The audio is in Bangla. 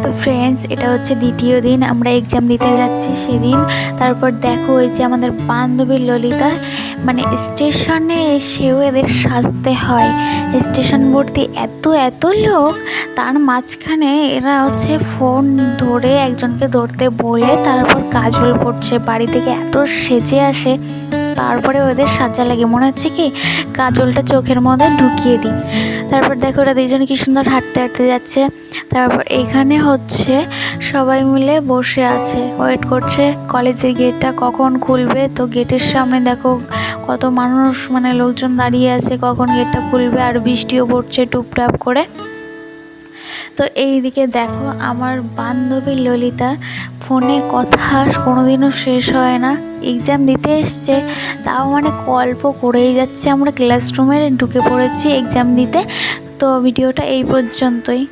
তো ফ্রেন্ডস, এটা হচ্ছে দ্বিতীয় দিন আমরা এক্সাম দিতে যাচ্ছি সেদিন। তারপর দেখো ওই যে আমাদের বান্ধবী ললিতা, মানে স্টেশনে এসেও এদের সাজতে হয়। স্টেশন ভর্তি এত এত লোক, তার মাঝখানে এরা হচ্ছে ফোন ধরে একজনকে ধরতে বলে তারপর কাজল পড়ছে। বাড়ি থেকে এত সেজে আসে, তারপরে ওদের সাজা লাগে মনে হচ্ছে কি কাজলটা চোখের মধ্যে ঢুকিয়ে দিই। তারপর দেখো ওরা দুইজন কি সুন্দর হাঁটতে হাঁটতে যাচ্ছে। তারপর এখানে হচ্ছে সবাই মিলে বসে আছে, ওয়েট করছে কলেজের গেটটা কখন খুলবে। তো গেটের সামনে দেখো কত মানুষ, মানে লোকজন দাঁড়িয়ে আছে কখন গেটটা খুলবে, আর বৃষ্টিও পড়ছে টুপটাপ করে। তো এই দিকে দেখো আমার বান্ধবী ললিতা ফোনে কথা কোনোদিনও শেষ হয় না। এক্সাম দিতে এসছে, তাও মানে গল্প করেই যাচ্ছে। আমরা ক্লাসরুমে ঢুকে পড়েছি এক্সাম দিতে। তো ভিডিওটা এই পর্যন্তই।